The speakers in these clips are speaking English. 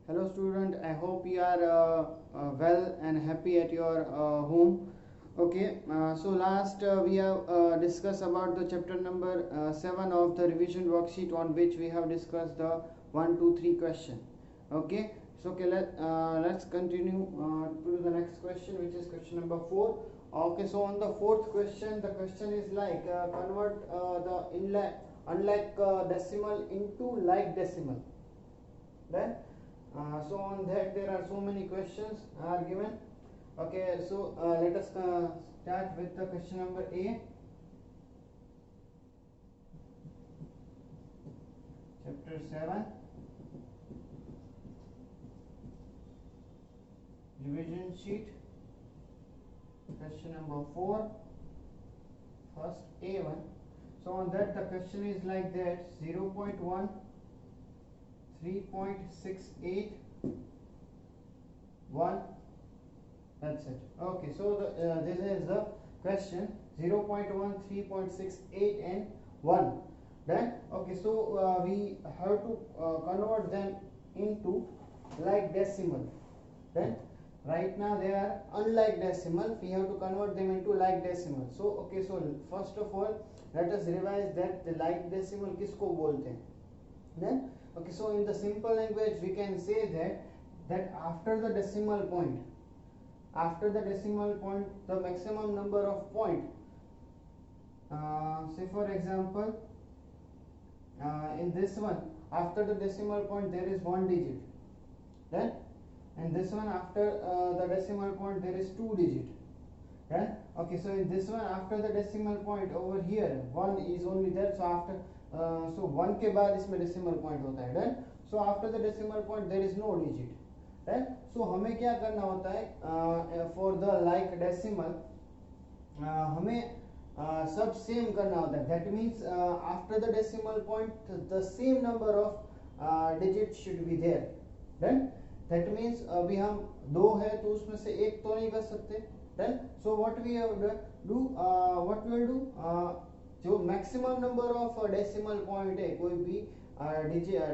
Hello student, I hope you are well and happy at your home. Okay, so last we have discussed about the chapter number 7 of the revision worksheet, on which we have discussed the 1, 2, 3 question. Okay, so okay, let's continue to the next question, which is question number 4. Okay, so on the fourth question, the question is like convert the unlike decimal into like decimal. Then so on that there are so many questions are given. Okay, so let us start with the question number A. Chapter 7, revision sheet, question number 4, first A1. So on that the question is like that: 0.1, 3.68, 1. That's it. Okay, so this is the question: 0.1, 3.68 and 1. Then okay, so we have to convert them into like decimal. Then right now they are unlike decimal, we have to convert them into like decimal. So okay, so first of all let us revise that the like decimal किसको बोलते हैं. Then okay, so in the simple language we can say that after the decimal point, the maximum number of point, say for example in this one after the decimal point there is 1 digit. Then and this one after the decimal point there is 2 digit. Then okay, so in this one after the decimal point over here 1 is only there, so after so 1 के बाद इसमें decimal point होता है. Then so after the decimal point there is no digit. Then so हमें क्या करना होता है for the like decimal, हमें सब सेम करना होता है. That means after the decimal point the same number of digits should be there. Then that means अभी हम 2 है तो उसमें से एक तो नहीं कर सकते. Then so what we have do, what we will do, जो maximum number of decimal point है कोई भी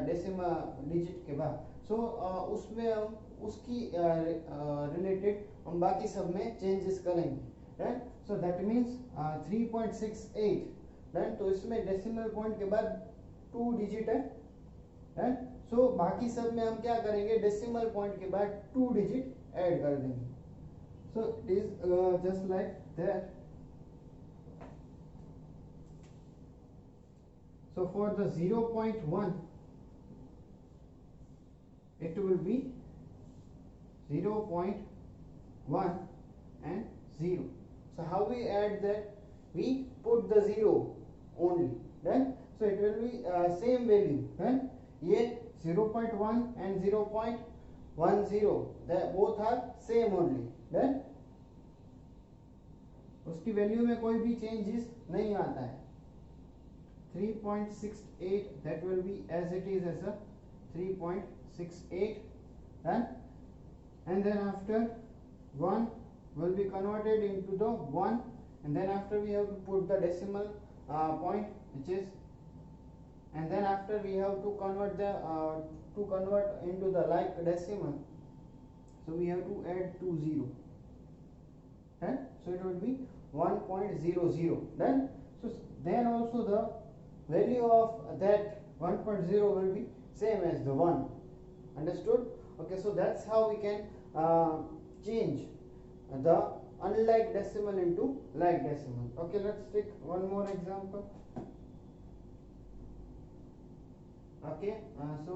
डेसिमल डिजिट के बाद, सो उसमें हम उसकी रिलेटेड हम बाकी सब में चेंजेस करेंगे. Right, so that means 3.68. Right, तो इसमें डेसिमल पॉइंट के बाद 2 डिजिट है. राइट, सो बाकी सब में हम क्या करेंगे, डेसिमल पॉइंट के बाद 2 डिजिट ऐड कर देंगे. So it is just like that. So for the 0.1 it will be 0.1 and 0. So how we add that? We put the 0 only. Then so it will be same value. Then ये 0.1 and 0.10 they both are same only. Then उसकी value में कोई भी changes नहीं आता है. 3.68 that will be as it is as a 3.68. And then after 1 will be converted into the 1, and then after we have to put the decimal point which is, and then after we have to convert the to convert into the like decimal, so we have to add 2 0. So it will be 1.00. Then also the value of that 1.0 will be same as the 1. Understood? Okay, so that's how we can change the unlike decimal into like decimal. Okay, let's take one more example. Okay, so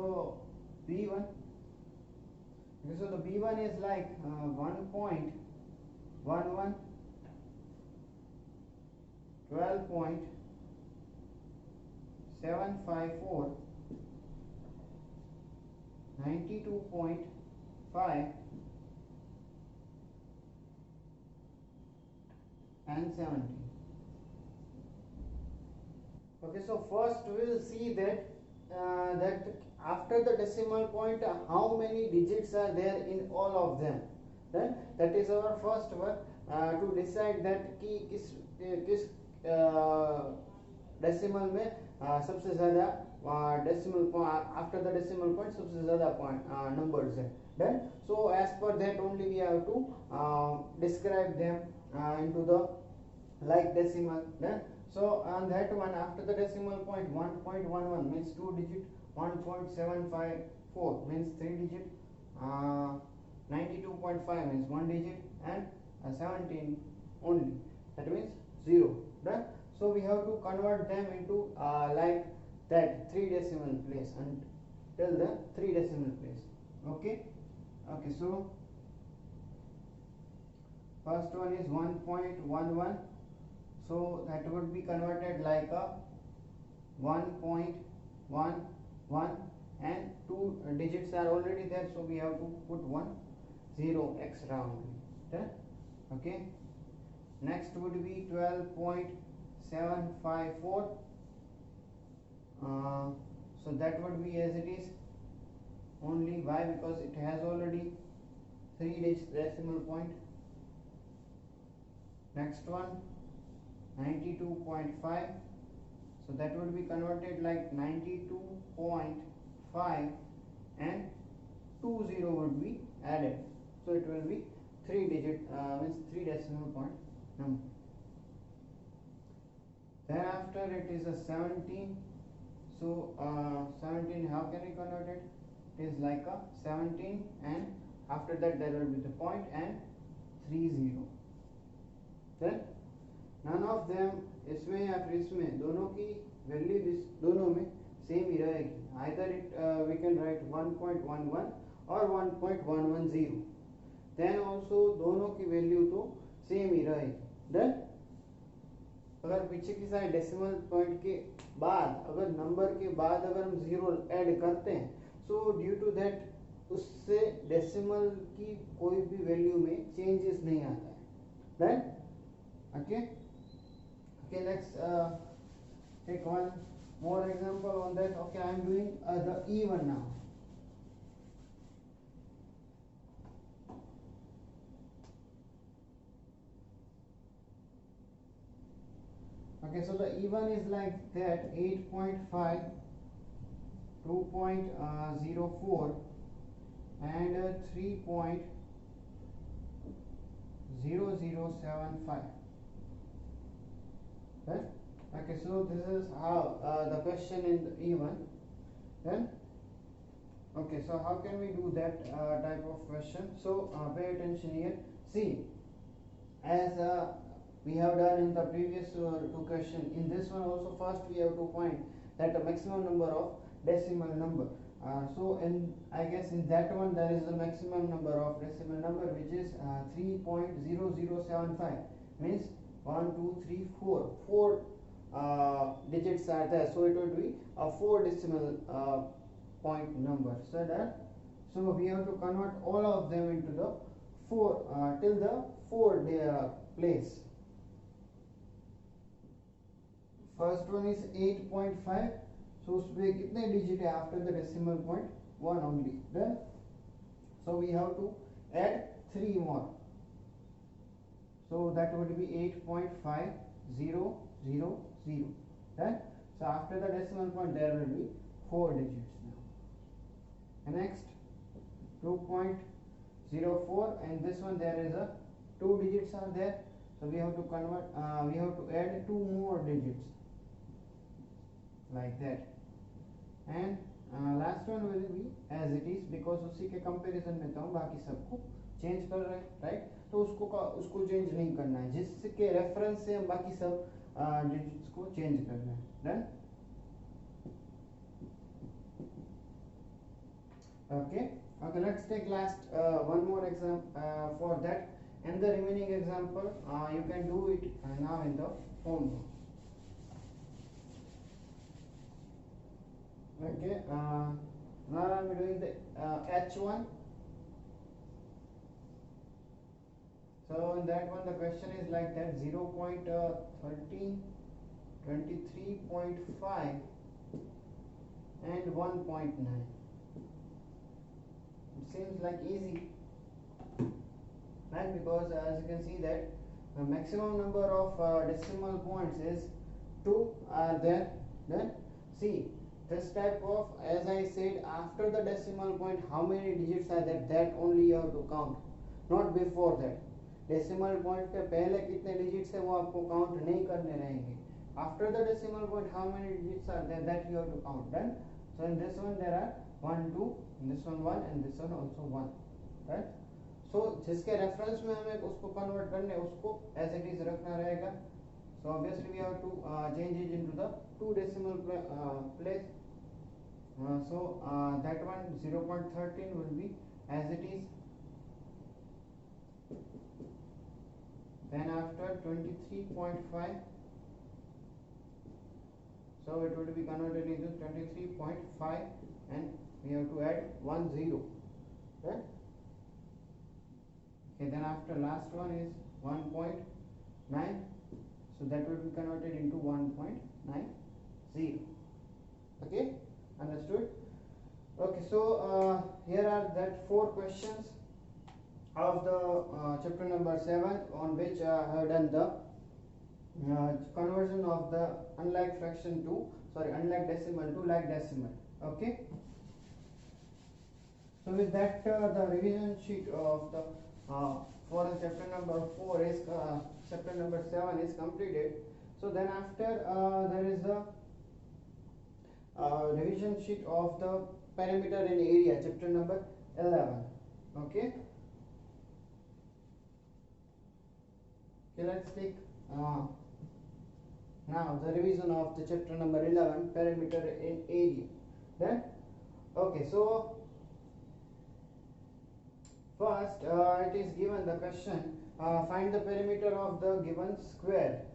B1. Okay, so the B1 is like 1.11, 12.754, 92.5 and 70. Okay, so first we will see that that after the decimal point how many digits are there in all of them. Then that is our first work to decide that कि किस decimal में सबसे ज़्यादा decimal point, after the decimal point सबसे ज़्यादा point numbers है. Then so as per that only we have to describe them into the like decimal. Then so on that one, after the decimal point 1.11 means 2 digit, 1.754 means 3 digit, 92.5 means 1 digit, and 17 only, that means 0. Then so we have to convert them into like that 3 decimal place until the 3 decimal place. Okay. So first one is 1.11, so that would be converted like a 1.11, and 2 digits are already there, so we have to put 1 0 extra only. Okay. Next would be 12.754, so that would be as it is only. Why? Because it has already 3 digits decimal point. Next one 92.5, so that would be converted like 92.5, and 20 would be added, so it will be 3 digit means 3 decimal point number. Thereafter it is a 17, so 17, how can we convert it? It is like a 17, and after that there will be the point and 30. Then none of them, इसमें या फिर इसमें, दोनों की value दोनों में same ही रहेगी. Either it we can write 1.11 or 1.110. Then also दोनों की वैल्यू तो सेम ही रहेगी. Then अगर पीछे की साइड डेसिमल पॉइंट के बाद, अगर नंबर के बाद अगर हम 0 ऐड करते हैं, सो ड्यू टू दैट उससे डेसिमल की कोई भी वैल्यू में चेंजेस नहीं आता है. Then okay, let's take one more example on that. Okay, I am doing the even now. Okay, so the even is like that: 8.5, 2.04, and 3.0075. Right? Okay, so this is how the question in the even. Then okay, so how can we do that type of question? So pay attention here. See, as we have done in the previous 2 question, in this one also first we have to find that the maximum number of decimal number. So I guess in that one there is the maximum number of decimal number, which is 3.0075, means 1 2 3 4 digits are there, so it would be a 4 decimal point number. So we have to convert all of them into the 4 till the 4 place. First one is 8.5, so उसमें कितने digit है after the decimal point? 1 only. Then so we have to add 3 more, so that would be 8.5000. Then so after the decimal point there will be 4 digits now. And next 2.04, and this one there is a 2 digits are there, so we have to convert, we have to add 2 more digits like that. And last one will be as it is, because उसी के comparison में तो हम बाकी सबको change कर रहे हैं, राइट? तो उसको चेंज नहीं करना है, जिसके रेफरेंस से हम बाकी सब डिजिट्स को चेंज कर रहे हैं. Done? Okay, let's take last one more example for that, and the remaining example you can do it now in the home. Okay, now I am doing the H1. So in that one the question is like that: 0.13, 23.5, and 1.9. It seems like easy, right? Because as you can see that the maximum number of decimal points is 2 are there. Then see, this type of, as I said, after the decimal point how many digits are there, that only you have to count, not before that. Decimal point के पहले कितने digits है वो आपको count नहीं करने रहेंगे. After the decimal point how many digits are there, that you have to count. Then so in this one there are 1 2, in this one 1 and this one also 1, right? So जिसके reference में हमें उसको convert करने उसको as it is रखना रहेगा. So obviously we have to change it into the 2 decimal place. So that one 0.13 will be as it is. Then after 23.5, so it will be converted into 23.5 and we have to add 1 0, right? Okay, then after last one is 1.9, so that will be converted into 1.90. Okay, understood? Okay, so here are that 4 questions of the chapter number 7 on which I have done the conversion of the unlike fraction to, unlike decimal to like decimal. Okay, so with that the revision sheet of the for the chapter number 4 is chapter number 7 is completed. So then after there is the revision sheet of the perimeter and area, chapter number 11. Okay, let's take now the revision of the chapter number 11, perimeter and area. Then okay, so first it is given the question, find the perimeter of the given square,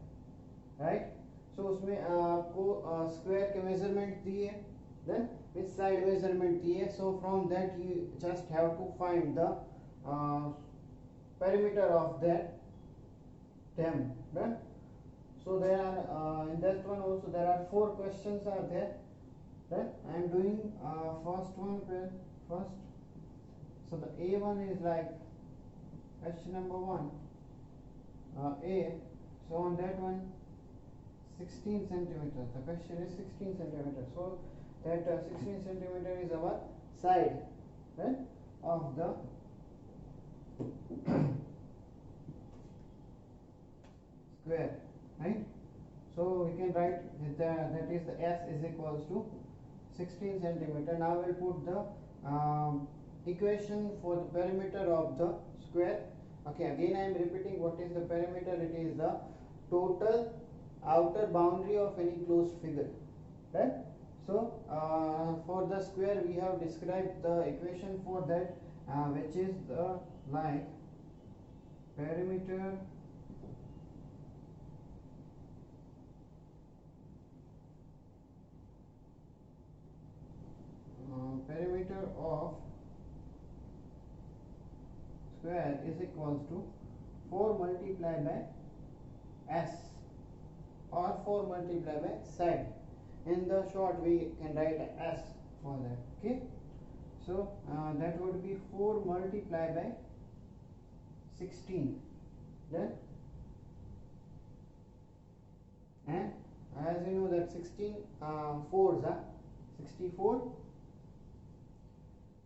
right? So उसमें आपको square के measurement दिए, then which side measurement दिए. So from that you just have to find the perimeter of that them, right? So there are in that one also there are 4 questions are there, right? I am doing first one first. So the A1 is like question number 1 A. So on that one 16 centimeter, the question is 16 centimeter. So that 16 centimeter is our side, right, of the square, right? So we can write that is the S is equals to 16 centimeter. Now we'll put the equation for the perimeter of the square. Okay, again I am repeating what is the perimeter. It is the total outer boundary of any closed figure, right? So for the square we have described the equation for that, which is the like perimeter perimeter of square is equals to 4 multiplied by S or 4 multiplied by side. In the short we can write S for that. Okay, so that would be 4 multiplied by 16, then and as you know that 16 4s are 64,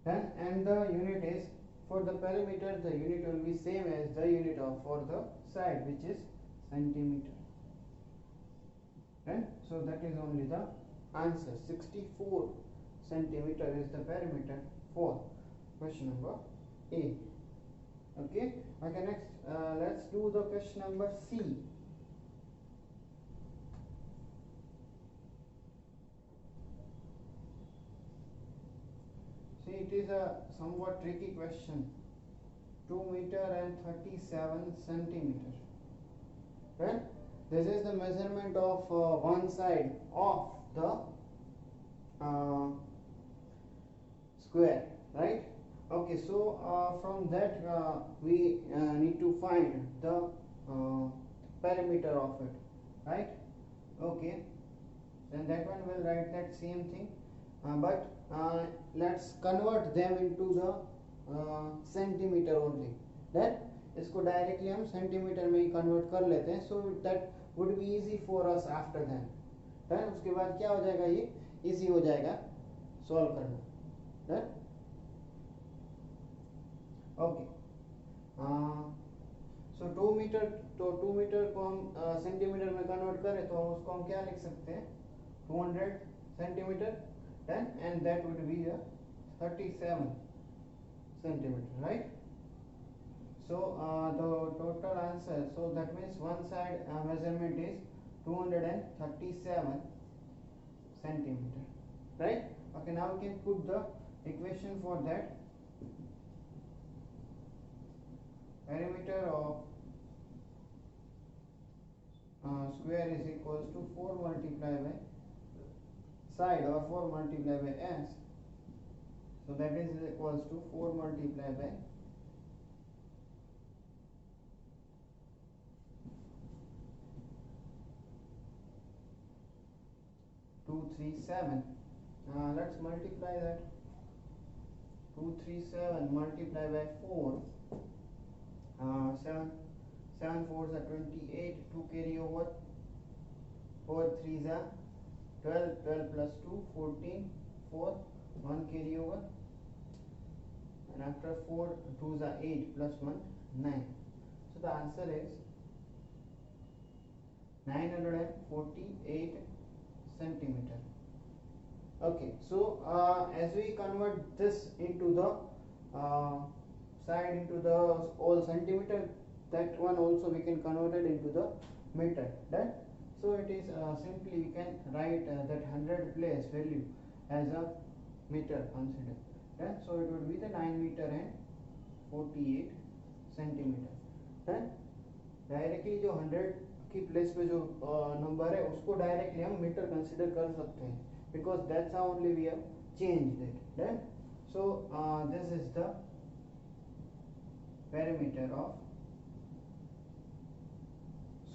then and the unit is for the perimeter, the unit will be same as the unit of for the side, which is centimeter, right? So that is only the answer. 64 centimeter is the perimeter for question number A. Okay, next let's do the question number C. See, it is a somewhat tricky question. 2 meter and 37 centimeter. Right? This is the measurement of one side of the square, right? Okay, so from that we need to find the perimeter of it, right? Okay, then that one will write that same thing, but let's convert them into the centimetre only. Then इसको directly हम centimetre में ही convert कर लेते हैं, so that would be easy for us after that. Then उसके बाद क्या हो जाएगा, ये इजी हो जाएगा सॉल्व करना। ओके, सो 2 मीटर, तो 2 मीटर को हम सेंटीमीटर में कन्वर्ट करें तो उसको हम क्या लिख सकते हैं, 200 centimetre, and that would B 37 centimeter, right? So the total answer, so that means one side measurement is 237 centimeter, right? Okay, now we can put the equation for that. Perimeter of square is equals to 4 multiplied by side, or 4 multiplied by s, so that is equals to 4 multiplied by 237. Let's multiply that. 237 multiplied by 4, 7 4s are 28, 2 carry over, 4 3s are 12, 12 plus 2 14, 4 1 carry over, and after 4 2s are 8 plus 1 9. So the answer is 948 centimeter. Okay, so as we convert this into the side into the all centimeter, that one also we can convert it into the meter, right? So it is simply we can write that 100 place value as a meter consider, right? So it would be the 9 meter and 48 centimeter, right? Directly जो 100 की place पे जो number है उसको directly हम metre consider कर सकते हैं, because that's how only we have changed it, right? So this is the perimeter of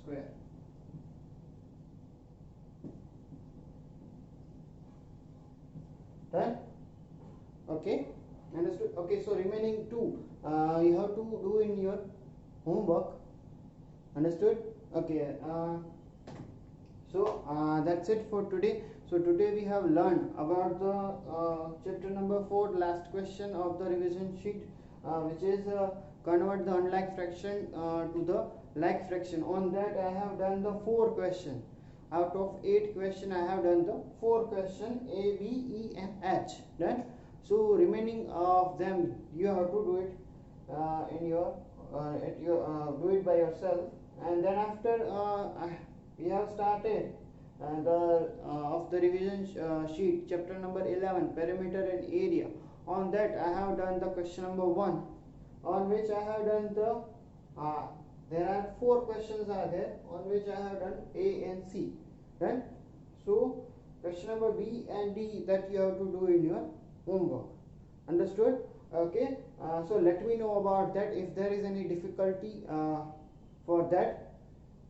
square. Done? Okay, understood? Okay, so remaining two you have to do in your homework. Understood? Okay, so that's it for today. So today we have learned about the chapter number 4, last question of the revision sheet, which is convert the unlike fraction to the like fraction. On that I have done the 4 question. Out of 8 question I have done the 4 question, A, B, E and H, right? So remaining of them you have to do it in your do it by yourself. And then after we have started of the revision sheet, chapter number 11, perimeter and area. On that I have done the question number 1, on which I have done the there are 4 questions are there, on which I have done A and C, right? So question number B and D that you have to do in your homework. Understood? Okay, so let me know about that if there is any difficulty for that.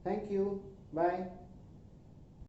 Thank you. Bye.